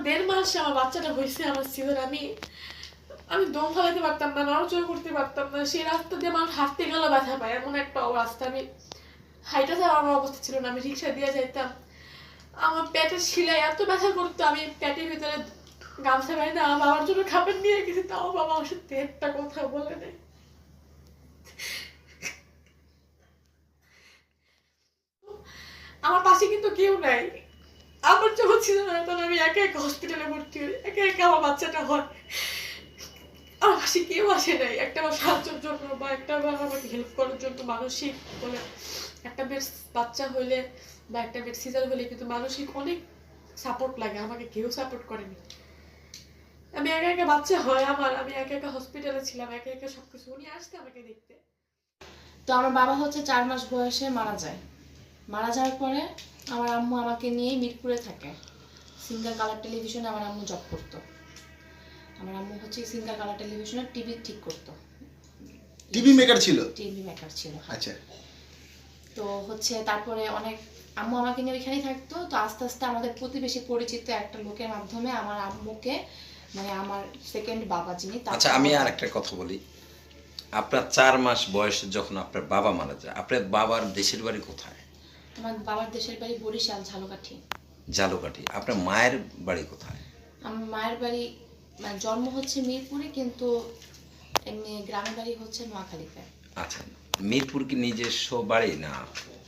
1.5 মাস আমার বাচ্চাটা হয়েছে, আমার সিজার। আমি দম ফেলাতে পারতাম না, নড়াচড়া করতে পারতাম না। সেই রাস্তা দিয়ে মানুষ হাঁটতে গেলেও ব্যথা পায়, এমন একটা রাস্তা। আমি হাইটা যাওয়ার আমার অবস্থা ছিল না, আমি রিক্সা দিয়ে যাইতাম। আমার পেটের শিলায় এত ব্যথা করতো, আমি পেটের ভিতরে গামছা বাইরে আমার বাবার জন্য খাবার নিয়ে গেছি, তাও বাবা আমার সাথে একটা কথা বলে নেই। আমার পাশে কিন্তু কেউ নাই। আমার যখন ছিল না তখন আমি একা একা হসপিটালে ভর্তি হই, একা একা আমার বাচ্চাটা হয়। আমার পাশে কেউ আসে নাই একটা আমার সাহায্যের জন্য বা একটা আমাকে হেল্প করার জন্য। মানসিক বলে একটা বেড বাচ্চা হইলে বা একটা বেড সিজার হলে কিন্তু মানসিক অনেক সাপোর্ট লাগে, আমাকে কেউ সাপোর্ট করেনি। আমি একা একা বাচ্চা হয় আমার, আমি একা একা হসপিটালে ছিলাম, একা একা সবকিছু। উনি আসতে আমাকে দেখতে। তো আমার বাবা হচ্ছে 4 মাস বয়সে মারা যায়। মারা যাওয়ার পরে আমার আম্মু আমাকে নিয়ে মিরপুরে থাকে। সিঙ্গার কালার টেলিভিশনে আমার আম্মু জব করতো। আমার আম্মু হচ্ছে সিঙ্গার কালার টেলিভিশনে টিভি ঠিক করতো। টিভি মেকার ছিল? টিভি মেকার ছিল। আচ্ছা। তো হচ্ছে তারপরে অনেক আম্মু আমাকে নিয়ে ওইখানেই থাকতো। তো আস্তে আস্তে আমাদের প্রতিবেশী পরিচিত একটা লোকের মাধ্যমে আমার আম্মুকে, মানে আমার সেকেন্ড বাবা যিনি। আচ্ছা, আমি আর একটা কথা বলি। আপনার 4 মাস বয়সে যখন আপনার বাবা মারা যায়, আপনার বাবার দেশের বাড়ি কোথায়? আমার বাবার দেশের বাড়ি বরিশাল, ঝালকাঠি। ঝালকাঠি। আপনার মায়ের বাড়ি কোথায়? আমার মায়ের বাড়ি মানে জন্ম হচ্ছে মিরপুরে, কিন্তু এমনি গ্রামের বাড়ি হচ্ছে নোয়াখালীতে। আচ্ছা, মিরপুর কি নিজস্ব বাড়ি না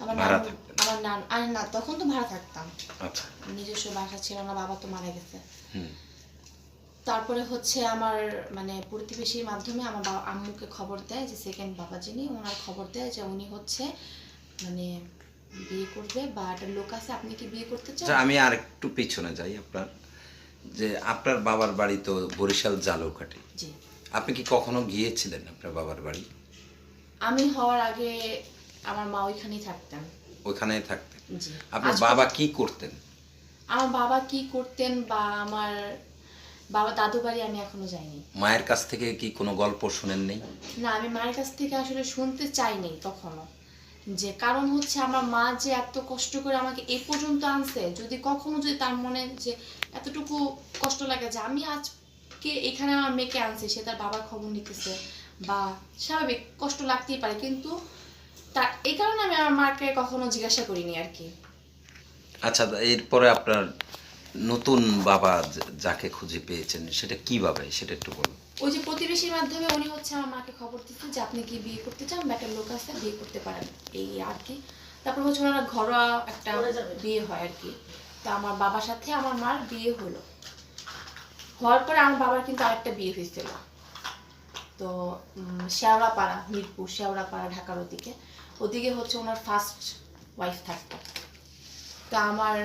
আমার ভাড়া নানু, থাকতেন? আমার নান আর না, তখন তো ভাড়া থাকতাম। আচ্ছা। নিজস্ব বাসা ছিল না, বাবা তো মারা গেছে। হুম। তারপরে হচ্ছে আমার মানে প্রতিবেশীর মাধ্যমে আমার বাবা আম্মুকে খবর দেয় যে সেকেন্ড বাবা যিনি, ওনার খবর দেয় যে উনি হচ্ছে মানে বিয়ে করবে বা একটা লোক আছে, আপনি কি বিয়ে করতে চান? আচ্ছা, আমি আর একটু পিছনে যাই। আপনার বাবার বাড়ি তো বরিশাল ঝালকাঠি। জি। আপনি কি কখনো গিয়েছিলেন আপনার বাবার বাড়ি? আমি হওয়ার আগে আমার মা ওইখানেই থাকতেন। ওইখানেই থাকতেন? জি। আপনার বাবা কি করতেন? আমার বাবা কি করতেন বা আমার বাবা দাদু বাড়ি আমি এখনো যাইনি। মায়ের কাছ থেকে কি কোনো গল্প শুনেন নেই? না, আমি মায়ের কাছ থেকে আসলে শুনতে চাইনি কখনো। যে কারণ হচ্ছে আমার মা যে এত কষ্ট করে আমাকে এই পর্যন্ত আনছে, যদি কখনো যদি তার মনে যে এতটুকু কষ্ট লাগে যে আমি আজকে এখানে আমার মেয়েকে আনছে, সে তার বাবার খবর নিতেছে, বা স্বাভাবিক কষ্ট লাগতেই পারে, কিন্তু তার এই কারণে আমি আমার মাকে কখনো জিজ্ঞাসা করিনি আর কি। আচ্ছা, এরপরে আপনার নতুন বাবা যাকে খুঁজে পেয়েছেন সেটা কিভাবে, সেটা একটু বলুন। ওই যে প্রতিবেশীর মাধ্যমে উনি হচ্ছে আমার মাকে খবর দিচ্ছে যে আপনি কি বিয়ে করতে চান বা একটা লোক আছে বিয়ে করতে পারেন, এই আর কি। তারপর হচ্ছে ওনারা ঘরোয়া একটা বিয়ে হয় আর কি। তো আমার বাবার সাথে আমার মার বিয়ে হলো। হওয়ার পরে আমার বাবার কিন্তু আরেকটা বিয়ে হয়েছিল। তো শেওড়াপাড়া, মিরপুর শেওড়াপাড়া, ঢাকার ওদিকে ওদিকে হচ্ছে ওনার ফার্স্ট ওয়াইফ থাকতো। তা আমার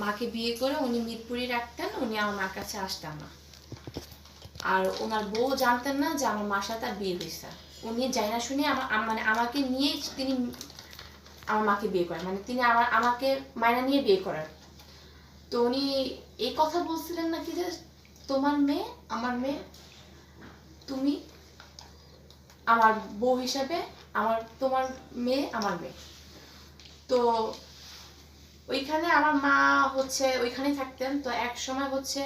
মাকে বিয়ে করে উনি মিরপুরে রাখতেন, উনি আমার মার কাছে আসতেন না। আর ওনার বউ জানতেন না যে আমার মার সাথে তার বিয়ে হয়েছে। উনি যাই না শুনে মানে আমাকে নিয়ে তিনি আমার মাকে বিয়ে করেন, মানে তিনি আমাকে মায়না নিয়ে বিয়ে করেন। তো উনি এই কথা বলছিলেন নাকি যে তোমার মেয়ে আমার মেয়ে, তুমি আমার বউ হিসাবে, তোমার মেয়ে আমার মেয়ে। তো ওইখানে আমার মা হচ্ছে ওইখানেই থাকতেন। তো এক সময় হচ্ছে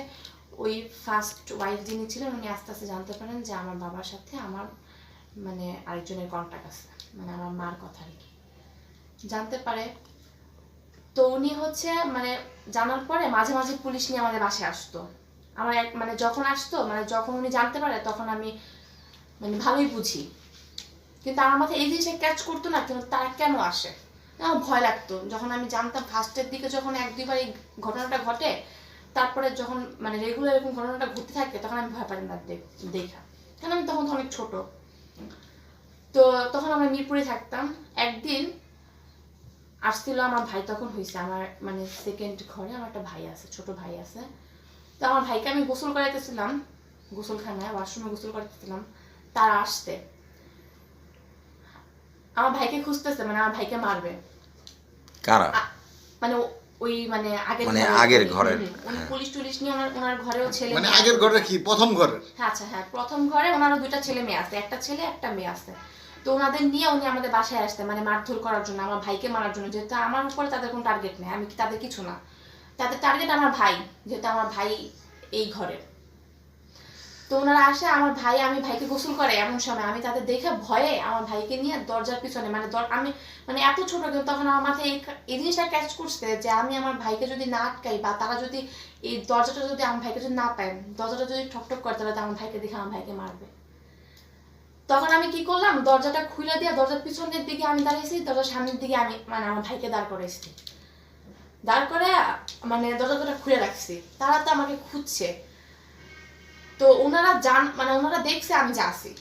ওই ফার্স্ট ওয়াইফ যিনি ছিলেন উনি আস্তে আস্তে জানতে পারেন যে আমার বাবার সাথে আমার মানে আরেকজনের কন্ট্যাক্ট আছে, মানে আমার মার কথা আর কি জানতে পারে। তো উনি হচ্ছে মানে জানার পরে মাঝে মাঝে পুলিশ নিয়ে আমাদের বাসায় আসতো। আমার মানে যখন আসতো, মানে যখন উনি জানতে পারে তখন আমি মানে ভালোই বুঝি, কিন্তু আমার মাথায় এই জিনিসটা ক্যাচ করতো না কিন্তু তারা কেন আসে। আমার ভয় লাগতো যখন আমি জানতাম ফার্স্টের দিকে, যখন 1-2 বার এই ঘটনাটা ঘটে, তারপরে যখন মানে রেগুলার এরকম ঘটনাটা ঘটতে থাকে তখন আমি ভয় পাই না দেখা, কারণ আমি তখন তো অনেক ছোট। তো তখন আমরা মিরপুরে থাকতাম। একদিন আসছিল আমার ভাই, তখন হয়েছে আমার মানে সেকেন্ড ঘরে আমার একটা ভাই আছে, ছোট ভাই আছে। তো আমার ভাইকে আমি গোসল করাইতেছিলাম, গোসলখানায় ওয়াশরুমে গোসল করাইতেছিলাম। তারা আসতে আমার ভাইকে খুঁজতেছে, মানে আমার ভাইকে মারবে। কারা? মানে ওই মানে আগের ঘরের উনি পুলিশ টুলিশ নিয়ে ওনার ঘরেও ছেলে মানে আগের ঘরে কি প্রথম ঘরে? হ্যাঁ, আচ্ছা হ্যাঁ, প্রথম ঘরে ওনারও 2টা ছেলে মেয়ে আছে, একটা ছেলে একটা মেয়ে আছে। তো ওনাদের নিয়ে উনি আমাদের বাসায় আসতে মানে মারধর করার জন্য, আমার ভাইকে মারার জন্য, যেহেতু আমার উপরে তাদের কোনো টার্গেট নেই, আমি তাদের কিছু না। তাদের টার্গেট আমার ভাই, যেহেতু আমার ভাই এই ঘরের। তো ওনারা আসে, আমার ভাই, আমি ভাইকে গোসল করে এমন সময় আমি তাদের দেখে ভয়ে আমার ভাইকে নিয়ে দরজার পিছনে, মানে আমি মানে এত ছোট, কিন্তু তখন আমার মাথায় এই জিনিসটা ক্যাচ করছে যে আমি আমার ভাইকে যদি না আটকাই, বা তারা যদি এই দরজাটা যদি আমার ভাইকে যদি না পায়, দরজাটা যদি ঠকঠক করে, তাহলে আমার ভাইকে দেখে আমার ভাইকে মারবে। তখন আমি কি করলাম, দরজাটা খুলে দিয়ে দরজার পিছনের দিকে আমি দাঁড়িয়েছি, দরজার সামনের দিকে আমি মানে আমার ভাইকে দাঁড় করেছি, দাঁড় করে মানে দরজাটা খুলে রাখছি। তারা তো আমাকে খুঁজছে, তো ওনারা মানে ওনারা দেখছে আমি যে আসি,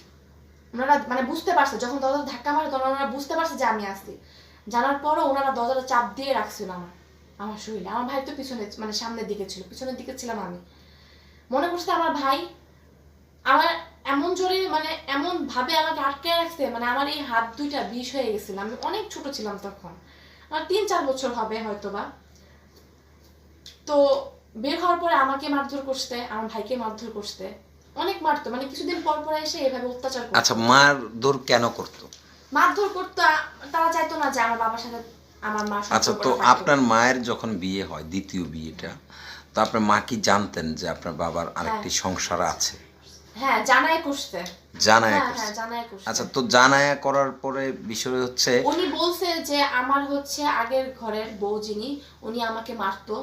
ওনারা মানে বুঝতে পারছে, যখন দরজা ধাক্কা মারে তখন ওনারা বুঝতে পারছে যে আমি আসি। জানার পরও ওনারা দরজাটা চাপ দিয়ে রাখছিল আমার শরীরে। আমার ভাই তো পিছনে মানে সামনের দিকে ছিল, পিছনের দিকে ছিলাম আমি। মনে করছে আমার ভাই আমার এমন জোরে মানে এমন ভাবে আমাকে আটকে রাখছে, মানে আমার এই হাত দুইটা বিষ হয়ে গেছিল। আমি অনেক ছোট ছিলাম তখন, আমার 3-4 বছর হবে হয়তোবা। তো বের হওয়ার পরে আমাকে মারধর করতে, আমার ভাইকে মারধর করতে, অনেক মারতো, মানে কিছুদিন পর পর এসে এভাবে অত্যাচার করতো। আচ্ছা, মারধর কেন করতো? মারধর করতো, তারা চাইতো না যে আমার বাবার সাথে আমার মা আচ্ছা, সম্পর্কটা তো থাকুক। আপনার মায়ের যখন বিয়ে হয়, দ্বিতীয় বিয়েটা, তো আপনার মা কি জানতেন যে আপনার বাবার আরেকটি সংসার আছে? হ্যাঁ, জানাই করছে। জানায় হ্যাঁ, করছে? জানাই করছে। আচ্ছা, তো জানায়া করার পরে বিষয় হচ্ছে, উনি বলছে যে আমার হচ্ছে আগের ঘরের বউ যিনি, উনি আমাকে মারতো,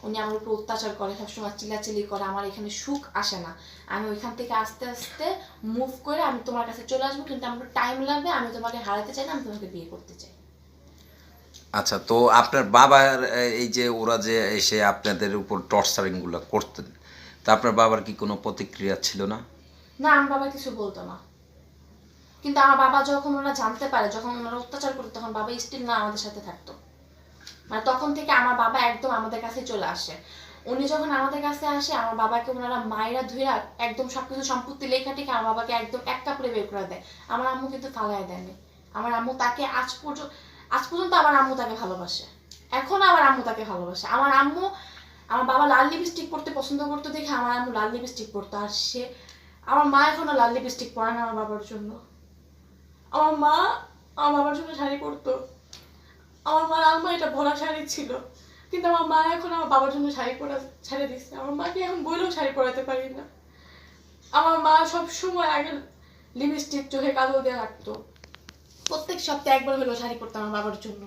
উনি আমার উপর অত্যাচার করে, সবসময় চিল্লাচিল্লি করে, আমার এখানে সুখ আসে না, আমি ওইখান থেকে আস্তে আস্তে মুভ করে আমি তোমার কাছে চলে আসবো, কিন্তু আমার টাইম লাগবে, আমি তোমাকে হারাতে চাই না, আমি তোমাকে বিয়ে করতে চাই। আচ্ছা, তো আপনার বাবার এই যে ওরা যে এসে আপনাদের উপর টর্চারিং গুলো করতেন, তা আপনার বাবার কি কোনো প্রতিক্রিয়া ছিল না? না, আমার বাবা কিছু বলতো না, কিন্তু আমার বাবা যখন ওরা জানতে পারে, যখন ওনারা অত্যাচার করতো, তখন বাবা স্টিল না আমাদের সাথে থাকতো। মানে তখন থেকে আমার বাবা একদম আমাদের কাছে চলে আসে। উনি যখন আমাদের কাছে আসে, আমার বাবাকে ওনারা মায়েরা ধুইরা একদম সবকিছু সম্পত্তি লেখা টেখে আমার বাবাকে একদম এক কাপড়ে বের করে দেয়। আমার আম্মু কিন্তু ফালায় দেয়নি। আমার আম্মু তাকে আজ পর্যন্ত আমার আম্মু তাকে ভালোবাসে, এখন আমার আম্মু তাকে ভালোবাসে। আমার বাবা লাল লিপস্টিক পরতে পছন্দ করতো দেখে আমার আম্মু লাল লিপস্টিক পরতো, আর আমার মা এখনো লাল লিপস্টিক পরে না আমার বাবার জন্য। আমার মা আমার বাবার জন্য শাড়ি পরতো, আমার মার আলমারিটা ভরা শাড়ি ছিল, কিন্তু আমার মা এখন আমার বাবার জন্য শাড়ি পরা ছেড়ে দিচ্ছে। আমার মাকে এখন বলেও শাড়ি পরাতে পারি না। আমার মা সবসময় আগে লিপস্টিক, চোখে কাজল দিয়ে রাখতো, প্রত্যেক সপ্তাহে একবার হলেও শাড়ি পরতো আমার বাবার জন্য,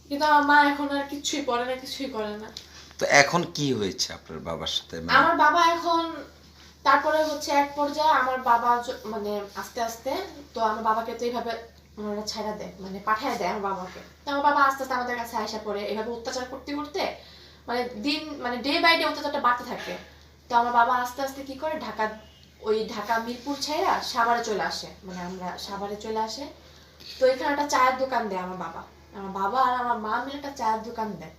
কিন্তু আমার মা এখন আর কিছুই পরে না, কিছুই করে না। তো এখন কি হয়েছে আপনার বাবার সাথে? আমার বাবা এখন তারপরে হচ্ছে এক পর্যায়ে আমার বাবা মানে আস্তে আস্তে, তো আমার বাবাকে তো এইভাবে ওনারা ছাড়া দেয়, মানে পাঠায় দেয় আমার বাবাকে। তো আমার বাবা আস্তে আস্তে আমাদের কাছে আসা পড়ে, এভাবে অত্যাচার করতে করতে মানে মানে ডে বাই ডে অত্যাচারটা বাড়তে থাকে। তো আমার বাবা আস্তে আস্তে কি করে, ঢাকা মিরপুর ছেড়ে সাভারে চলে আসে, মানে আমরা সাভারে চলে আসে। তো এখানে একটা চায়ের দোকান দেয় আমার বাবা আর আমার মা মিলে একটা চায়ের দোকান দেয়।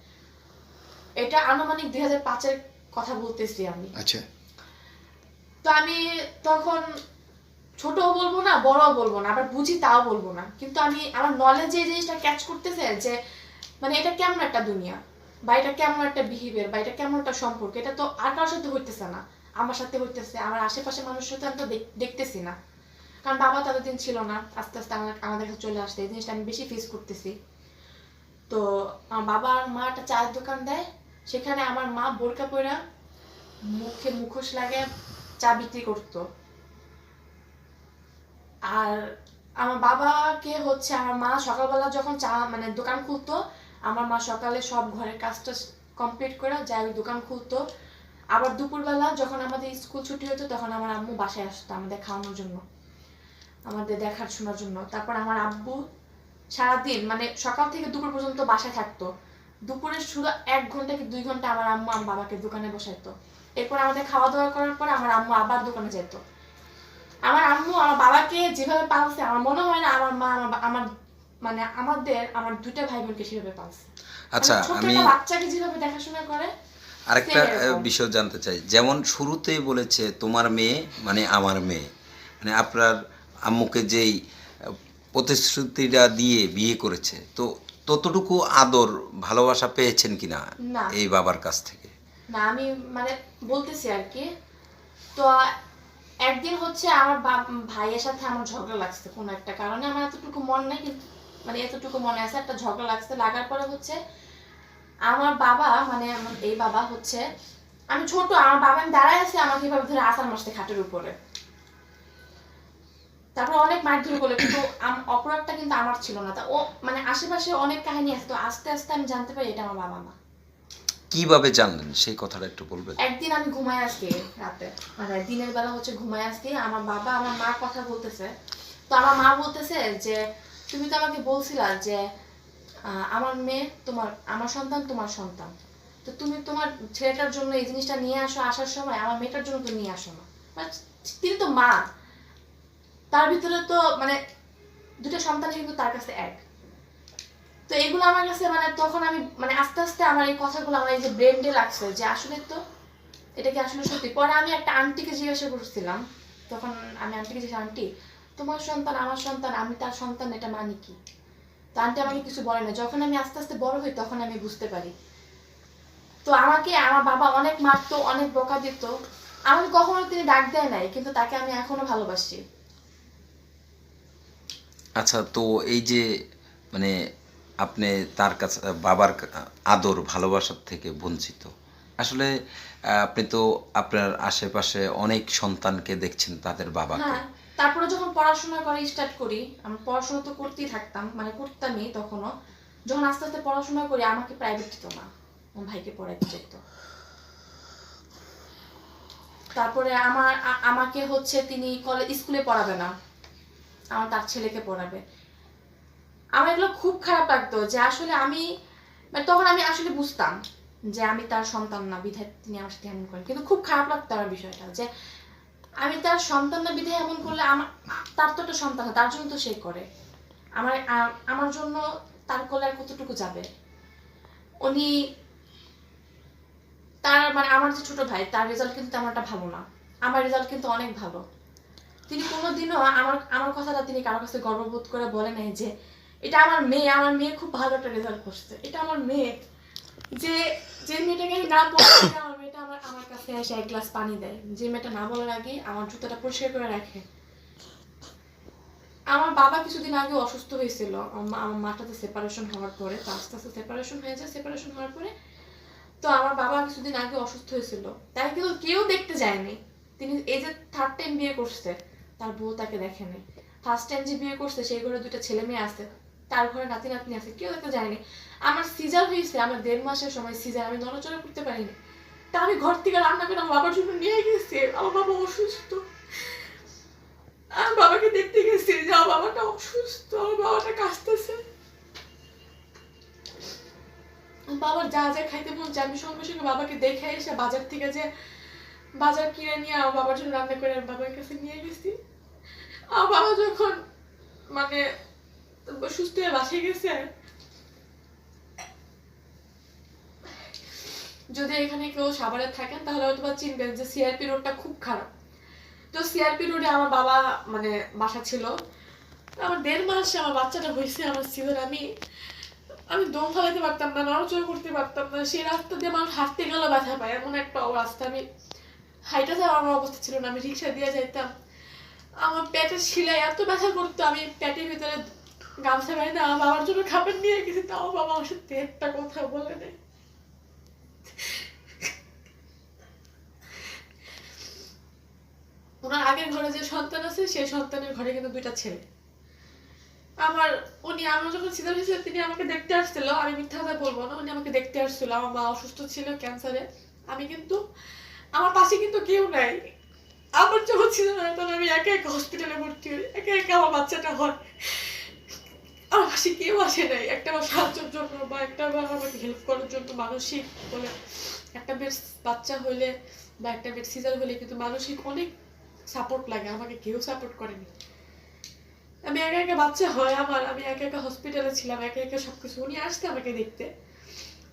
এটা আনুমানিক 2005-এর কথা বলতেছি আমি। আচ্ছা, তো আমি তখন ছোটও বলবো না, বড়ও বলবো না, আবার বুঝি তাও বলবো না, কিন্তু আমি আমার নলেজে এই জিনিসটা ক্যাচ করতেছে যে মানে এটা কেমন একটা দুনিয়া, বা এটা কেমন একটা বিহেভিয়ার, বা এটা কেমন একটা সম্পর্ক। এটা তো আর কারোর সাথে হইতেছে না, আমার সাথে হইতেছে, আমার আশেপাশে মানুষের সাথে আমি তো দেখতেছি না, কারণ বাবা ততদিন ছিল না, আস্তে আস্তে আমাদের কাছে চলে আসতে এই জিনিসটা আমি বেশি ফেস করতেছি। তো আমার বাবা আর মা একটা চায়ের দোকান দেয়, সেখানে আমার মা বোরকা পরা মুখে মুখোশ লাগে চা বিক্রি করতো। আর আমার বাবাকে হচ্ছে আমার মা সকালবেলা যখন চা মানে দোকান খুলতো, আমার মা সকালে সব ঘরের কাজটা কমপ্লিট করে যাই দোকান খুলতো। আবার দুপুরবেলা যখন আমাদের স্কুল ছুটি হতো, তখন আমার আম্মু বাসায় আসতো আমাদের খাওয়ানোর জন্য, আমাদের দেখার শোনার জন্য। তারপর আমার আব্বু সারাদিন মানে সকাল থেকে দুপুর পর্যন্ত বাসায় থাকতো। দুপুরে শুধু 1 ঘন্টা কি 2 ঘন্টা আমার আম্মু আমার বাবাকে দোকানে বসাইতো। এরপর আমাদের খাওয়া দাওয়া করার পর আমার আম্মু আবার দোকানে যেত। আমার আম্মু আমার বাবাকে যেভাবে পালছে, আমার মনে হয় না আমার মা মানে আমার 2টা ভাই বোনকে সেভাবে পালছে। আচ্ছা, ছোট আমি একটা বাচ্চাকে যেভাবে দেখাশোনা করে আরেকটা সেরকম। বিষয় জানতে চাই। যেমন শুরুতেই বলেছে তোমার মেয়ে মানে আমার মেয়ে, মানে আপনার আম্মুকে যেই প্রতিশ্রুতিটা দিয়ে বিয়ে করেছে, তো ততটুকু আদর ভালোবাসা পেয়েছেন কিনা না। এই বাবার কাছ থেকে? না, আমি মানে বলতেছি আর কি। তো একদিন হচ্ছে আমার ভাইয়ের সাথে আমার ঝগড়া লাগছে কোনো একটা কারণে, আমার এতটুকু মনে নাই, কিন্তু মানে এতটুকু মনে আছে একটা ঝগড়া লাগছে। লাগার পরে হচ্ছে আমার বাবা মানে এই বাবা হচ্ছে, আমি ছোট, আমার বাবা আমি দাঁড়ায় আছি, আমাকে এভাবে ধরে আসার মাসতে খাটের উপরে, তারপর অনেক মারধর করলো, কিন্তু অপরাধটা কিন্তু আমার ছিল না। তা ও মানে আশেপাশে অনেক কাহিনী আছে, তো আস্তে আস্তে আমি জানতে পারি এটা আমার বাবা মা। কিভাবে জানলেন সেই কথাটা একটু বলবেন? একদিন আমি ঘুমায় আসছি রাতে, মানে দিনের বেলা হচ্ছে ঘুমায় আসছি, আমার বাবা আমার মা কথা বলতেছে। তো আমার মা বলতেছে যে তুমি তো আমাকে বলছিলা যে আমার মেয়ে তোমার, আমার সন্তান তোমার সন্তান, তো তুমি তোমার ছেলেটার জন্য এই জিনিসটা নিয়ে আসো, আসার সময় আমার মেয়েটার জন্য তো নিয়ে আসো না। মানে তিনি তো মা, তার ভিতরে তো মানে দুটো সন্তান কিন্তু তার কাছে এক। তো এগুলো আমার কাছে মানে তখন আমি মানে আস্তে আস্তে আমার এই কথাগুলো আমার এই যে ব্রেন্ডে লাগছে যে আসলে তো এটা কি আসলে সত্যি। পরে আমি একটা আন্টিকে জিজ্ঞাসা করছিলাম, তখন আমি আন্টিকে জিজ্ঞাসা, আন্টি তোমার সন্তান আমার সন্তান, আমি তার সন্তান, এটা মানে কি? তো আন্টি আমাকে কিছু বলে না। যখন আমি আস্তে আস্তে বড় হই তখন আমি বুঝতে পারি। তো আমাকে আমার বাবা অনেক মারতো, অনেক বকা দিত, আমাকে কখনো তিনি ডাক দেয় নাই, কিন্তু তাকে আমি এখনো ভালোবাসি। আচ্ছা, তো এই যে মানে আপনি তার কাছে বাবার আদর ভালোবাসার থেকে বঞ্চিত, আসলে আপনি তো আপনার আশেপাশে অনেক সন্তানকে দেখছেন তাদের বাবাকে। হ্যাঁ, তারপরে যখন পড়াশোনা করে স্টার্ট করি, আমি পড়াশোনা তো করতেই থাকতাম, মানে করতামই তখনও। যখন আস্তে আস্তে পড়াশোনা করি আমাকে প্রাইভেট দিত না, আমার ভাইকে পড়াইতে চাইত। তারপরে আমাকে হচ্ছে তিনি স্কুলে পড়াবে না, আমার তার ছেলেকে পড়াবে। আমার এগুলো খুব খারাপ লাগতো যে আসলে আমি মানে তখন আমি আসলে বুঝতাম যে আমি তার সন্তান না, বিধায় তিনি আমার সাথে এমন করেন। কিন্তু খুব খারাপ লাগতো আমার বিষয়টা যে আমি তার সন্তান না বিধায় এমন করলে, আমার তার তো একটা সন্তান, তার জন্য তো সে করে, আমার জন্য তার কোলে আর কতটুকু যাবে। উনি তার মানে আমার যে ছোট ভাই তার রেজাল্ট কিন্তু তেমনটা ভালো না, আমার রেজাল্ট কিন্তু অনেক ভালো। তিনি কোনোদিনও আমার আমার কথাটা তিনি কারোর কাছে গর্ববোধ করে বলে নাই যে এটা আমার মেয়ে, আমার মেয়ে খুব ভালো একটা রেজাল্ট করছে, এটা আমার মেয়ে। যে যে মেয়েটাকে আমি না বলছি আমার মেয়েটা আমার আমার কাছে এসে এক গ্লাস পানি দেয়, যে মেয়েটা না বলার আগে আমার জুতোটা পরিষ্কার করে রাখে। আমার বাবা কিছুদিন আগে অসুস্থ হয়েছিল, আমার মাটাতে সেপারেশন হওয়ার পরে, তো আস্তে আস্তে সেপারেশন হয়ে যায়। সেপারেশন হওয়ার পরে তো আমার বাবা কিছুদিন আগে অসুস্থ হয়েছিল, তাই কিন্তু কেউ দেখতে যায়নি। তিনি এই যে থার্ড টাইম বিয়ে করছে, তার বউ তাকে দেখেনি। ফার্স্ট টাইম যে বিয়ে করছে সেই ঘরে দুটো ছেলে মেয়ে আছে, তার ঘরে নাতি নাতনি আছে, কেউ দেখতে যায়নি। আমার সিজার হয়েছে, আমার 1.5 মাসের সময় সিজার, আমি নড়াচড়া করতে পারিনি। তা আমি ঘর থেকে রান্না করে আমার বাবার জন্য নিয়ে গেছি, আমার বাবা অসুস্থ। আমি বাবাকে দেখতে গেছি যে আমার বাবাটা অসুস্থ, আমার বাবাটা কাঁদতেছে। বাবার যা যা খাইতে মন চায় আমি সঙ্গে সঙ্গে বাবাকে দেখে এসে বাজার থেকে যে বাজার কিনে নিয়ে আমার বাবার জন্য রান্না করে আমি বাবার কাছে নিয়ে গেছি। আমার বাবা যখন মানে সুস্থ হয়ে বাসায় গেছে, যদি এখানে কেউ সাভারে থাকেন তাহলে হয়তো বা চিনবেন যে সিআরপি রোডটা খুব খারাপ। তো সিআরপি রোডে আমার বাবা মানে বাসা ছিল। আমার 1.5 মাস আমার বাচ্চাটা হয়েছে, আমার সিজার। আমি দম ফেলাতে পারতাম না, নড়াচড়া করতে পারতাম না। সেই রাস্তা দিয়ে মানুষ হাঁটতে গেলেও ব্যথা পায়, এমন একটা অবস্থা। আমি হাইটা যাওয়ার আমার অবস্থা ছিল না, আমি রিক্সা দিয়ে যাইতাম। আমার পেটের শিলায় এত ব্যথা করতো, আমি পেটের ভিতরে গামছা বাইরে আমার বাবার জন্য খাবার নিয়ে গেছি, তাও বাবা আমার সাথে একটা কথা বলে নেই। ওনার আগের ঘরে যে সন্তান আছে সেই সন্তানের ঘরে কিন্তু 2টা ছেলে। উনি আমার যখন সিজার হয়েছিল তিনি আমাকে দেখতে আসছিল, আমি মিথ্যা কথা বলবো না, উনি আমাকে দেখতে আসছিল। আমার মা অসুস্থ ছিল ক্যান্সারে, আমি কিন্তু আমার পাশে কিন্তু কেউ নাই। আমার যখন ছিল না তখন আমি একা একা হসপিটালে ভর্তি হই, একা একা আমার বাচ্চাটা হয়। আমার পাশে কেউ আসে নাই একটা আমার সাহায্যের জন্য বা একটা আমাকে হেল্প করার জন্য। মানসিক বলে একটা বেড বাচ্চা হইলে বা একটা বেড সিজার হলে কিন্তু মানসিক অনেক সাপোর্ট লাগে, আমাকে কেউ সাপোর্ট করেনি। আমি একা একা বাচ্চা হয় আমার, আমি একা একা হসপিটালে ছিলাম, একা একা সবকিছু। উনি আসতে আমাকে দেখতে,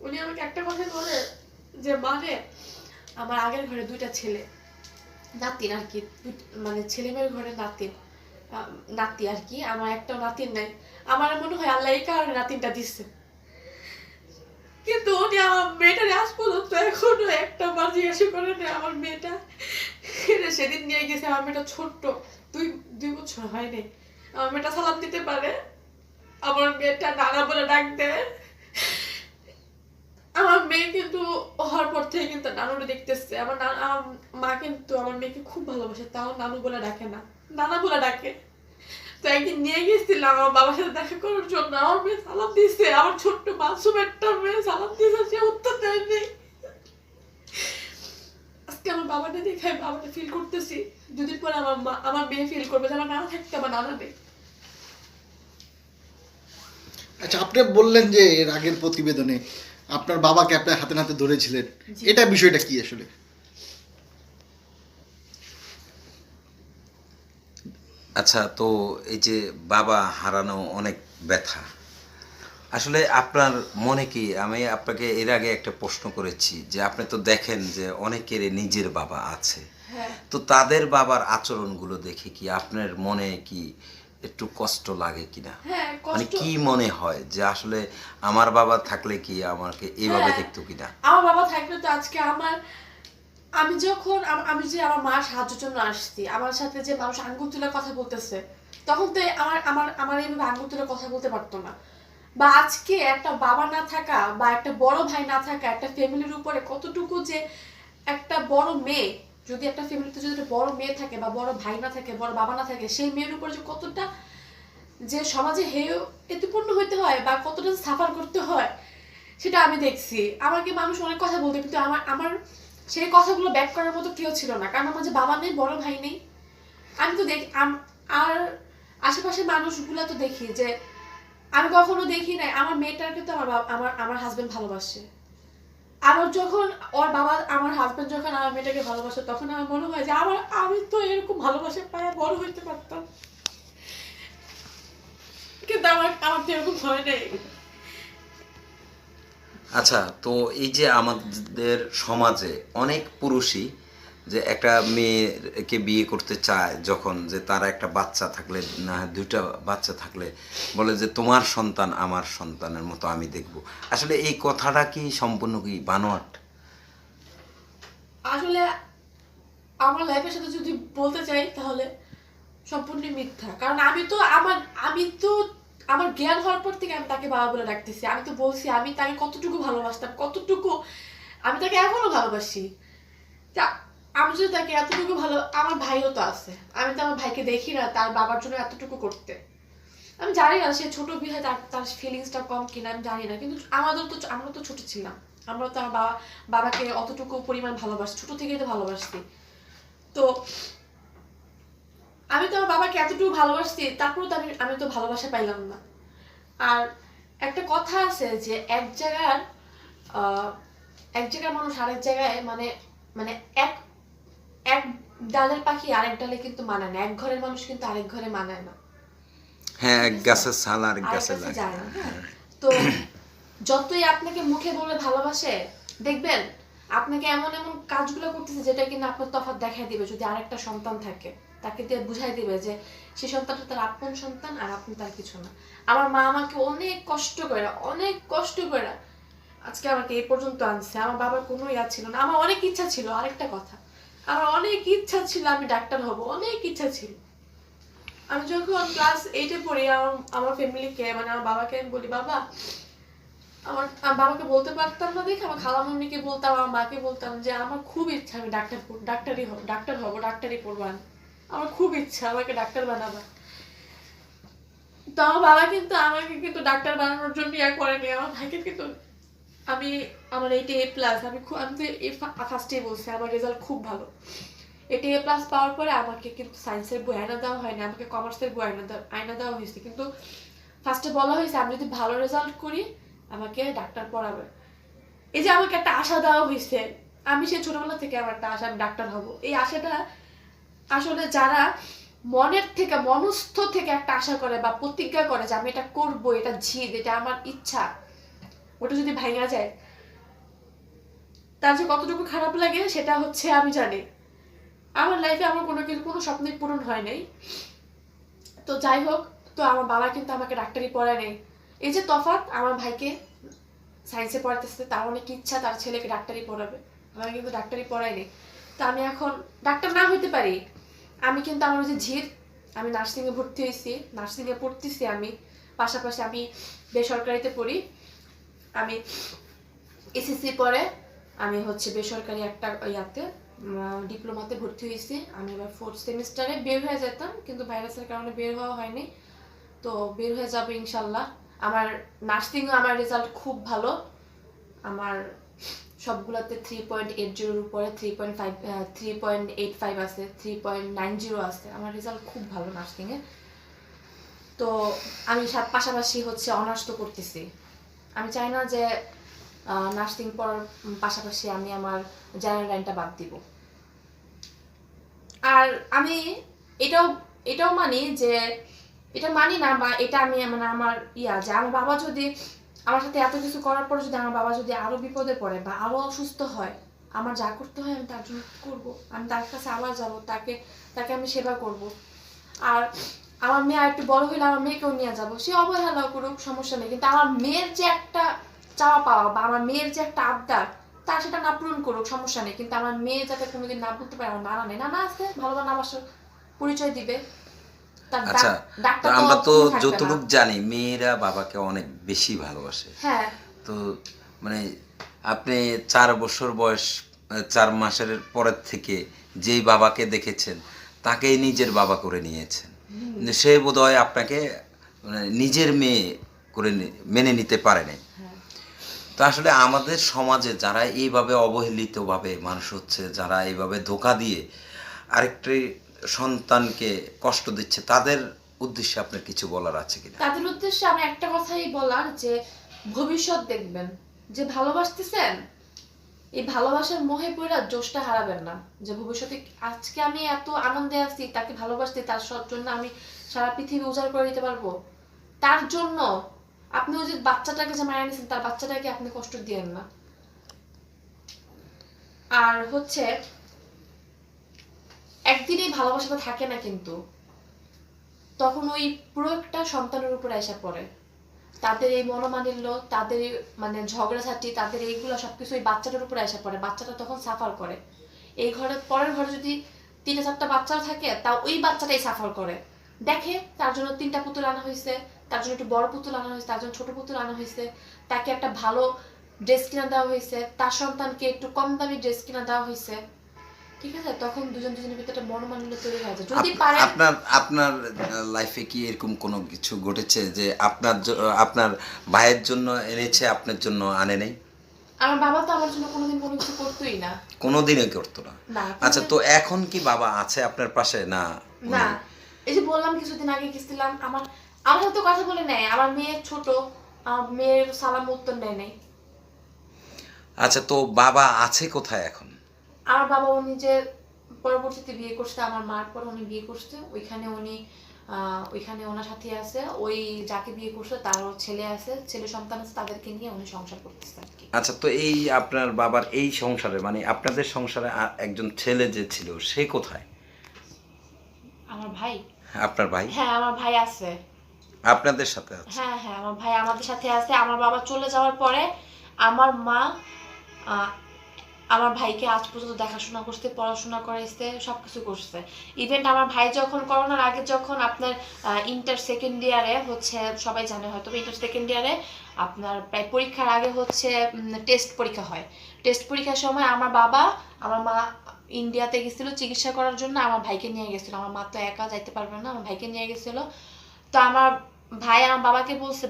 উনি আমাকে একটা কথা বলে যে মানে আমার আগের ঘরে 2টা ছেলে নাতিন আর কি, মানে ছেলে মেয়ের ঘরে নাতি আর কি, আমার একটা নাতিন নাই। আমার মনে হয় আল্লাহ এই কারণে নাতিনটা দিচ্ছে। কিন্তু উনি আমার মেয়েটার আজ পর্যন্ত এখনো একটা বার জিজ্ঞাসা করে না আমার মেয়েটা। সেদিন নিয়ে গেছে, আমার মেয়েটা ছোট্ট, 2 বছর হয়নি। আমার মেয়েটা সালাম দিতে পারে, আমার মেয়েটা নানা বলে ডাক দেয়। আমার মেয়ে কিন্তু হওয়ার পর থেকে কিন্তু নানুরে দেখতেছে। আমার মা কিন্তু আমার মেয়েকে খুব ভালোবাসে, তাও নানু বলে ডাকে না, নানা বলে ডাকে। তো একদিন নিয়ে গেছিলাম আমার বাবার সাথে দেখা করার জন্য, আমার মেয়ে সালাম দিয়েছে, আমার ছোট্ট মাসুম একটা মেয়ে সালাম দিয়েছে, সে উত্তর দেয়নি। আজকে আমার বাবাটা দেখে বাবাটা ফিল করতেছি, দুদিন পরে আমার মেয়ে ফিল করবে যে আমার নানা থাকতে আমার নানা নেই। আচ্ছা, আপনি বললেন যে এর আগের প্রতিবেদনে আপনার বাবাকে আপনার হাতে নাতে ধরেছিলেন, জি। এটা বিষয়টা কি আসলে? আচ্ছা, তো এই যে বাবা হারানো অনেক ব্যথা, আসলে আপনার মনে কি, আমি আপনাকে এর আগে একটা প্রশ্ন করেছি যে আপনি তো দেখেন যে অনেকের নিজের বাবা আছে, হ্যাঁ, তো তাদের বাবার আচরণগুলো দেখে কি আপনার মনে কি একটু কষ্ট লাগে কিনা? হ্যাঁ, মানে কষ্ট। কি মনে হয় যে আসলে আমার বাবা থাকলে কি আমাকে এইভাবে হ্যাঁ। দেখতো কিনা? আমার বাবা থাকলে তো আজকে আমি যখন আমি যে আমার মার সাহায্যের জন্য আসছি, আমার সাথে যে মানুষ আঙ্গুল তুলে কথা বলতেছে, তখন তো আমার আমার আমার এইভাবে আঙ্গুল তুলে কথা বলতে পারতো না। বা আজকে একটা বাবা না থাকা বা একটা বড় ভাই না থাকা একটা ফ্যামিলির উপরে কতটুকু যে একটা বড় মেয়ে, যদি একটা ফ্যামিলিতে যদি একটা বড় মেয়ে থাকে বা বড় ভাই না থাকে, বড় বাবা না থাকে, সেই মেয়ের উপরে যে কতটা যে সমাজে হেয় প্রতিপন্ন হইতে হয় বা কতটা সাফার করতে হয়, সেটা আমি দেখছি। আমাকে মানুষ অনেক কথা বলতো, কিন্তু আমার আমার সেই কথাগুলো ব্যাক করার মতো কেউ ছিল না, কারণ আমার যে বাবা নেই, বড় ভাই নেই। আমি তো দেখি আর আশেপাশের মানুষগুলা তো দেখি যে আমি কখনো দেখি নাই আমার মেয়েটাকে তো আমার হাজবেন্ড ভালোবাসে। আমার যখন ওর বাবা আমার হাজবেন্ড যখন আমার মেয়েটাকে ভালোবাসে, তখন আমার মনে হয় যে আমি তো এরকম ভালোবাসা পায় বড় হইতে পারতাম, কিন্তু আমার তো এরকম হয় নাই। আচ্ছা, তো এই যে আমাদের সমাজে অনেক পুরুষই যে একটা মেয়েকে বিয়ে করতে চায়, যখন যে তারা একটা বাচ্চা থাকলে না দুইটা বাচ্চা থাকলে বলে যে তোমার সন্তান আমার সন্তানের মতো আমি দেখব, আসলে এই কথাটা কি সম্পূর্ণ কি বানোয়াট? আসলে আমার লাইফের সাথে যদি বলতে চাই তাহলে সম্পূর্ণ মিথ্যা, কারণ আমি তো আমার জ্ঞান হওয়ার পর থেকে আমি তাকে বাবা বলে ডাকতেছি। আমি তো বলছি আমি তাকে কতটুকু ভালোবাসতাম, কতটুকু আমি তাকে এখনো ভালোবাসি। তা আমি যদি তাকে এতটুকু ভালো, আমার ভাইও তো আছে, আমি তো আমার ভাইকে দেখি না তার বাবার জন্য এতটুকু করতে। আমি জানি না সে ছোট বিধায় তার ফিলিংসটা কম কিনা, আমি জানি না, কিন্তু আমরা তো ছোট ছিলাম, আমরা তো আমার বাবাকে অতটুকু পরিমাণ ভালোবাসি, ছোট থেকেই তো ভালোবাসছি। তো আমি তো আমার বাবাকে এতটুকু ভালোবাসছি, তারপরেও তো আমি তো ভালোবাসা পাইলাম না। আর একটা কথা আছে যে এক জায়গার মানুষ আরেক জায়গায় মানে মানে এক এক ডালের পাখি আরেক ডালে কিন্তু মানায় না, এক ঘরের মানুষ কিন্তু আরেক ঘরে মানায় না, হ্যাঁ, এক গাছের ছাল আর এক আরেক গাছে কাছে লাগে। যায় না। হ্যাঁ, তো যতই আপনাকে মুখে বলে ভালোবাসে, দেখবেন আপনাকে এমন এমন কাজগুলো করতেছে যেটা কিনা আপনার তফাৎ দেখাই দিবে। যদি আরেকটা সন্তান থাকে, তাকে দিয়ে বুঝাই দিবে যে সেই সন্তানটা তার আপন সন্তান আর আপনি তার কিছু না। আমার মা আমাকে অনেক কষ্ট করে আজকে আমাকে এই পর্যন্ত আনছে। আমার বাবার কোনো ইয়া ছিল না, আমার অনেক ইচ্ছা ছিল, আরেকটা কথা, আমার অনেক ইচ্ছা ছিল আমি ডাক্তার হব, অনেক ইচ্ছা ছিল। আমি যখন ক্লাস 8-এ পড়ি, আমার ফ্যামিলিকে মানে আমার বাবাকে আমি বলি, বাবা আমার বাবাকে বলতে পারতাম না দেখে আমার খালামণিকে বলতাম, আমার মাকে বলতাম যে আমার খুব ইচ্ছা আমি ডাক্তারি পড়বো, আমার খুব ইচ্ছা আমাকে ডাক্তার বানাবা। তো আমার বাবা কিন্তু আমাকে কিন্তু ডাক্তার বানানোর জন্য ইয়া করেনি, আমার ভাইকে কিন্তু আমার 8A+, আমি তো ফার্স্টে বলছি আমার রেজাল্ট খুব ভালো। 8A+ পাওয়ার পরে আমাকে কিন্তু সায়েন্সের বই আয়না দেওয়া হয়নি, আমাকে কমার্সের বই আয়না দেওয়া হয়েছে। কিন্তু ফার্স্টে বলা হয়েছে আমি যদি ভালো রেজাল্ট করি আমাকে ডাক্তার পড়াবে। এই যে আমাকে একটা আশা দেওয়া হয়েছে, আমি সেই ছোটবেলা থেকে আমার একটা আশা, আমি ডাক্তার হব। এই আশাটা আসলে যারা মনের থেকে মনস্থ থেকে একটা আশা করে বা প্রতিজ্ঞা করে যে আমি এটা করবো, এটা জিদ, এটা আমার ইচ্ছা, ওটা যদি ভাঙা যায় তার যে কতটুকু খারাপ লাগে সেটা হচ্ছে আমি জানি। আমার লাইফে আমার কোনো স্বপ্নই পূরণ হয় নাই। তো যাই হোক, তো আমার বাবা কিন্তু আমাকে ডাক্তারি পড়ায় নাই। এই যে তফাৎ, আমার ভাইকে সায়েন্সে পড়াতেছে, তার অনেক ইচ্ছা তার ছেলেকে ডাক্তারি পড়াবে, আমাকে কিন্তু ডাক্তারি পড়ায়নি। তো আমি এখন ডাক্তার না হইতে পারি, আমি কিন্তু আমার যে জিদ, আমি নার্সিংয়ে ভর্তি হয়েছি, নার্সিংয়ে পড়তেছি আমি, পাশাপাশি আমি বেসরকারিতে পড়ি। আমি এসএসসি পরে আমি হচ্ছে বেসরকারি একটা ইয়াতে ডিপ্লোমাতে ভর্তি হয়েছি। আমি এবার 4th সেমিস্টারে বের হয়ে যেতাম, কিন্তু ভাইরাসের কারণে বের হওয়া হয়নি। তো বের হয়ে যাবে ইনশাল্লাহ। আমার নার্সিংও আমার রেজাল্ট খুব ভালো, আমার সবগুলোতে 3.80 উপরে 3.85 আছে, 3.90 আছে। আমার রেজাল্ট খুব ভালো নার্সিংয়ে। তো আমি পাশাপাশি হচ্ছে অনার্স তো করতেছি। আমি চাই না যে নার্সিং পড়ার পাশাপাশি আমি আমার জেনারেল লাইনটা বাদ দিব। আর আমি এটাও এটাও মানি যে, এটা মানি না বা এটা আমি মানে আমার যে আমার বাবা যদি আমার সাথে এত কিছু করার পর যদি আমার বাবা যদি আরো বিপদে পড়ে বা আরো অসুস্থ হয়, আমার যা করতে হয় আমি তার জন্য করবো। আমি তার কাছে আবার যাবো, তাকে আমি সেবা করব। আর আমার মেয়ে আর একটু বড় হইলে আমার মেয়েকেও নিয়ে যাবো, সে অবহেলা করুক, সমস্যা নেই। কিন্তু আমার মেয়ের যে একটা চাওয়া পাওয়া বা আমার মেয়ের যে একটা আবদার, তার সেটা না পূরণ করুক, সমস্যা নেই। কিন্তু আমার মেয়ে যাতে কোনোদিন না বলতে পারে আমার নানা নেই, নানা আছে, ভালো না বাসার পরিচয় দিবে। আচ্ছা, তো আমরা তো যতটুকু জানি মেয়েরা বাবাকে অনেক বেশি ভালোবাসে। হ্যাঁ, তো মানে আপনি 4 বছর বয়স 4 মাসের পরের থেকে যেই বাবাকে দেখেছেন তাকেই নিজের বাবা করে নিয়েছেন। কিন্তু সে বোধহয় আপনাকে মানে নিজের মেয়ে করে মেনে নিতে পারে নাই। তো আসলে আমাদের সমাজে যারা এইভাবে অবহেলিতভাবে মানুষ হচ্ছে, যারা এইভাবে ধোঁকা দিয়ে আরেকটি সন্তানকে কষ্ট দিচ্ছে, তাদের উদ্দেশ্যে আপনার কিছু বলার আছে কিনা? তাদের উদ্দেশ্যে আমি একটা কথাই বলার যে ভবিষ্যৎ দেখবেন, যে ভালোবাসতেছেন এই ভালোবাসার মোহে পড়ে জোশটা হারাবেন না। যে ভবিষ্যতে আজকে আমি এত আনন্দে আছি, তাকে ভালোবাসতে, তার জন্য আমি সারা পৃথিবী উজাড় করে দিতে পারবো, তার জন্য আপনি ওই যে বাচ্চাটাকে যে মারা নিয়েছেন, তার বাচ্চাটাকে আপনি কষ্ট দিয়েন না। আর হচ্ছে একদিনই ভালোবাসাটা থাকে না, কিন্তু তখন ওই পুরো একটা সন্তানের উপরে এসে পড়ে। তাদের এই মনোমালিন্য, তাদের মানে ঝগড়াঝাটি, তাদের এইগুলো সবকিছু ওই বাচ্চাটার উপরে এসে পড়ে। বাচ্চাটা তখন সাফার করে। এই ঘরে পরের ঘরে যদি 3-4টা বাচ্চাও থাকে, তাও ওই বাচ্চাটাই সাফার করে। দেখে তার জন্য 3টা পুতুল আনা হয়েছে, তার জন্য একটু বড় পুতুল আনা হয়েছে, তার জন্য ছোট পুতুল আনা হয়েছে, তাকে একটা ভালো ড্রেস কিনা দেওয়া হয়েছে, তার সন্তানকে একটু কম দামি ড্রেস কিনা দেওয়া হয়েছে। ঠিক আছে, তখন দুজনের ভিতরে একটা মনোমালিন্য তৈরি হয়ে যায়। যদি পারে আপনার লাইফে কি এরকম কোনো কিছু ঘটেছে যে আপনার ভাইয়ের জন্য এনেছে, আপনার জন্য আনে নাই? আমার বাবা তো আমার জন্য কোনোদিন কোনো কিছু করতোই না, কোনোদিনই করতো না। না। আচ্ছা, তো এখন কি বাবা আছে আপনার পাশে না? না, এই যে বললাম কিছুদিন আগে গেছিলাম, আমার সাথে কথা বলে নেয়। আমার মেয়ে ছোট, আমার মেয়ের সালাম উত্তর নেয় নাই। আচ্ছা, তো বাবা আছে কোথায় এখন? আমার বাবা উনি যে পরবর্তীতে বিয়ে করছে, আমার মার পর উনি বিয়ে করছে, ওইখানে ওনার সাথে আছে। ওই যাকে বিয়ে করছে তারও ছেলে আছে, ছেলে সন্তান আছে, তাদেরকে নিয়ে উনি সংসার করতেছে আর কি। আচ্ছা, তো এই আপনার বাবার এই সংসারে মানে আপনাদের সংসারে একজন ছেলে যে ছিল সে কোথায়? আমার ভাই? আপনার ভাই? হ্যাঁ, আমার ভাই আছে। আপনাদের সাথে আছে? হ্যাঁ হ্যাঁ, আমার ভাই আমাদের সাথে আছে। আমার বাবা চলে যাওয়ার পরে আমার মা আমার ভাইকে আজ পর্যন্ত দেখাশোনা করতে, পড়াশোনা করাইছে, সবকিছু করছে। ইভেন আমার ভাই যখন করোনার আগে যখন আপনার ইন্টার সেকেন্ড ইয়ারে হচ্ছে, সবাই জানে হয়তো, ইন্টার সেকেন্ড ইয়ারে আপনার প্রায় পরীক্ষার আগে হচ্ছে টেস্ট পরীক্ষা হয়। টেস্ট পরীক্ষার সময় আমার বাবা আমার মা ইন্ডিয়াতে গেছিল চিকিৎসা করার জন্য, আমার ভাইকে নিয়ে গেছিল। আমার মা তো একা যাইতে পারবে না, আমার ভাইকে নিয়ে গেছিল। তো আমার ভাই আমার বাবাকে বলছে,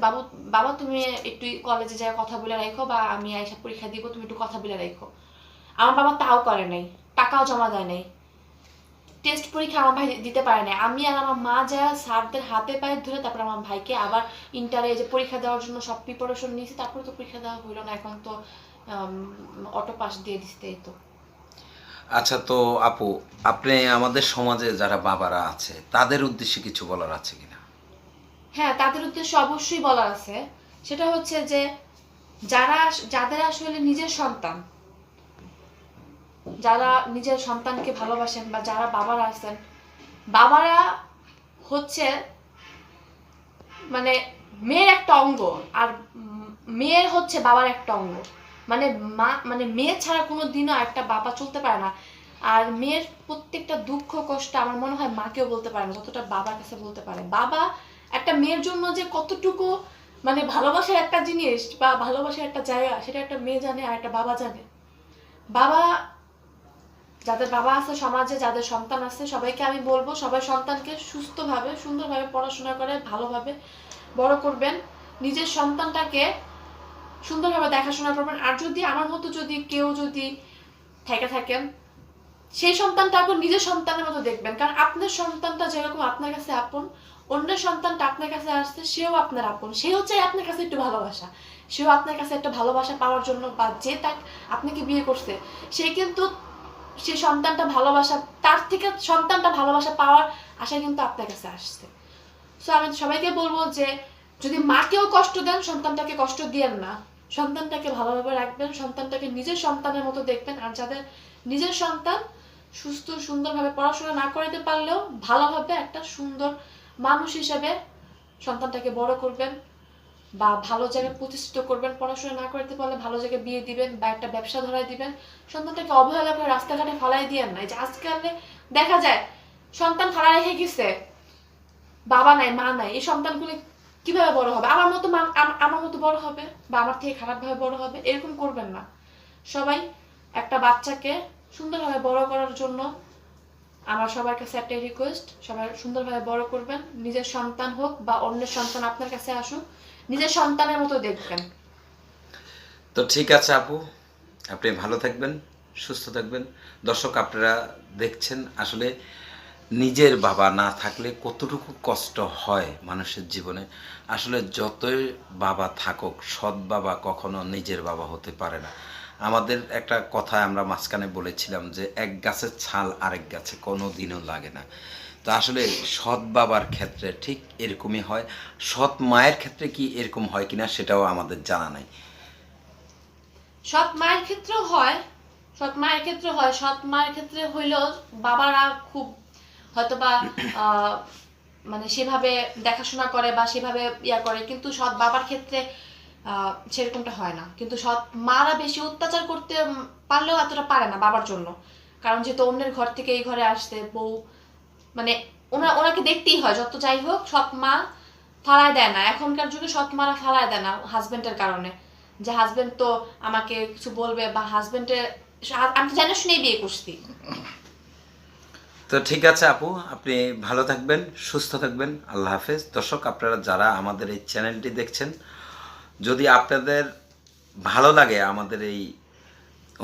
বাবা তুমি একটু কলেজে যাই কথা বলে রাখো, বা আমি এসব পরীক্ষা দিব, তুমি একটু কথা বলে রাখো। আমার বাবা তাও করে নাই, টাকাও জমা দেয় নাই, টেস্ট পরীক্ষা আমার ভাই দিতে পারে নাই। আমি আর আমার মা যা স্যারদের হাতে পায়ে ধরে তারপর আমার ভাইকে আবার ইন্টারে যে পরীক্ষা দেওয়ার জন্য সব প্রিপারেশন নিয়েছি, তারপরে তো পরীক্ষা দেওয়া হইলো না। এখন তো অটো পাস দিয়ে দিতে। এই তো। আচ্ছা, তো আপু আপনি আমাদের সমাজে যারা বাবারা আছে তাদের উদ্দেশ্যে কিছু বলার আছে কিনা? হ্যাঁ, তাদের উদ্দেশ্যে অবশ্যই বলার আছে। সেটা হচ্ছে যে যাদের আসলে নিজের সন্তান, যারা নিজের সন্তানকে ভালোবাসেন বা যারা বাবারা আছেন, বাবারা হচ্ছে মানে মেয়ের একটা অঙ্গ, আর মেয়ের হচ্ছে বাবার একটা অঙ্গ। মানে মানে মেয়ে ছাড়া কোনো দিনও একটা বাবা চলতে পারে না। আর মেয়ের প্রত্যেকটা দুঃখ কষ্ট আমার মনে হয় মাকেও বলতে পারে না, যতটা বাবার কাছে বলতে পারে। বাবা একটা মেয়ের জন্য যে কতটুকু মানে ভালোবাসার একটা জিনিস বা ভালোবাসার একটা জায়গা, সেটা একটা মেয়ে জানে আর একটা বাবা জানে। বাবা, যাদের বাবা আছে সমাজে, যাদের সন্তান আছে, সবাইকে আমি বলবো সবাই সন্তানকে সুস্থভাবে সুন্দরভাবে পড়াশোনা করে ভালোভাবে বড় করবেন, নিজের সন্তানটাকে সুন্দরভাবে দেখাশোনা করবেন। আর যদি আমার মতো যদি কেউ যদি থেকে থাকেন, সেই সন্তানটাকে নিজের সন্তানের মতো দেখবেন, কারণ আপনার সন্তানটা যেরকম আপনার কাছে আপন, অন্যের সন্তানটা আপনার কাছে আসছে সেও আপনার আপন, সেও চাই আপনার কাছে একটু ভালোবাসা, সেও আপনার কাছে একটা ভালোবাসা পাওয়ার জন্য, বা যে তার আপনাকে বিয়ে করছে সে কিন্তু সে সন্তানটা ভালোবাসা, তার থেকে সন্তানটা ভালোবাসা পাওয়ার আশা কিন্তু আপনার কাছে আসছে। সো আমি সবাইকে বলবো যে যদি মাকেও কষ্ট দেন, সন্তানটাকে কষ্ট দিয়েন না, সন্তানটাকে ভালোভাবে রাখবেন, সন্তানটাকে নিজের সন্তানের মতো দেখবেন। আর যাদের নিজের সন্তান সুস্থ সুন্দরভাবে পড়াশোনা না করতে পারলেও ভালোভাবে একটা সুন্দর মানুষ হিসেবে সন্তানটাকে বড় করবেন, বা ভালো জায়গায় প্রতিষ্ঠিত করবেন। পড়াশোনা না করতে পারলে ভালো জায়গায় বিয়ে দিবেন বা একটা ব্যবসা ধরাই দিবেন। সন্তানটাকে অবহেলা করে রাস্তাঘাটে ফালাই দিয়েন না। যে আজকাল দেখা যায় সন্তান ফালা রেখে গেছে, বাবা নাই মা নাই, এই সন্তানগুলি কিভাবে বড় হবে? আমার মতো আমার মতো বড় হবে, বা আমার থেকে খারাপভাবে বড় হবে, এরকম করবেন না। সবাই একটা বাচ্চাকে সুন্দরভাবে বড় করার জন্য আমার সবার কাছে একটা রিকোয়েস্ট, সবাই সুন্দরভাবে বড় করবেন। নিজের সন্তান হোক বা অন্যের সন্তান আপনার কাছে আসুক, নিজের সন্তানের মতো দেখবেন। তো ঠিক আছে আপু, আপনি ভালো থাকবেন, সুস্থ থাকবেন। দর্শক আপনারা দেখছেন আসলে নিজের বাবা না থাকলে কতটুকু কষ্ট হয় মানুষের জীবনে। আসলে যতই বাবা থাকুক, সৎ বাবা কখনো নিজের বাবা হতে পারে না। আমাদের একটা কথা আমরা মাঝখানে বলেছিলাম যে এক গাছের ছাল আরেক গাছে কোনো দিনও লাগে না। তো আসলে সৎ বাবার ক্ষেত্রে ঠিক এরকমই হয়। সৎ মায়ের ক্ষেত্রে কি এরকম হয় কিনা সেটাও আমাদের জানা নাই। সৎ মায়ের ক্ষেত্রেও হয়, সৎ মায়ের ক্ষেত্রে হয়, সৎ মায়ের ক্ষেত্রে হইলেও বাবারা খুব হয়তোবা মানে সেভাবে দেখাশোনা করে বা সেভাবে ইয়া করে, কিন্তু সৎ বাবার ক্ষেত্রে সেরকমটা হয় না। কিন্তু সৎ মারা বেশি অত্যাচার করতে পারলেও এতটা পারে না বাবার জন্য, কারণ যেহেতু অন্যের ঘর থেকে এই ঘরে আসছে বউ, মানে ওনাকে দেখতেই হয়। যত যাই হোক সৎ মা ফালায় দেয় না, এখনকার যুগে সৎ মারা ফালায় দেয় না হাজবেন্ডের কারণে, যে হাজবেন্ড তো আমাকে কিছু বলবে, বা হাজবেন্ডের আমি তো জানা শুনেই বিয়ে করছি। তো ঠিক আছে আপু, আপনি ভালো থাকবেন, সুস্থ থাকবেন। আল্লাহ হাফেজ। দর্শক আপনারা যারা আমাদের এই চ্যানেলটি দেখছেন, যদি আপনাদের ভালো লাগে আমাদের এই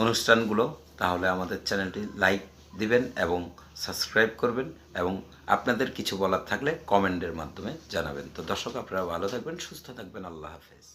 অনুষ্ঠানগুলো, তাহলে আমাদের চ্যানেলটি লাইক দিবেন এবং সাবস্ক্রাইব করবেন, এবং আপনাদের কিছু বলার থাকলে কমেন্টের মাধ্যমে জানাবেন। তো দর্শক আপনারা ভালো থাকবেন, সুস্থ থাকবেন। আল্লাহ হাফেজ।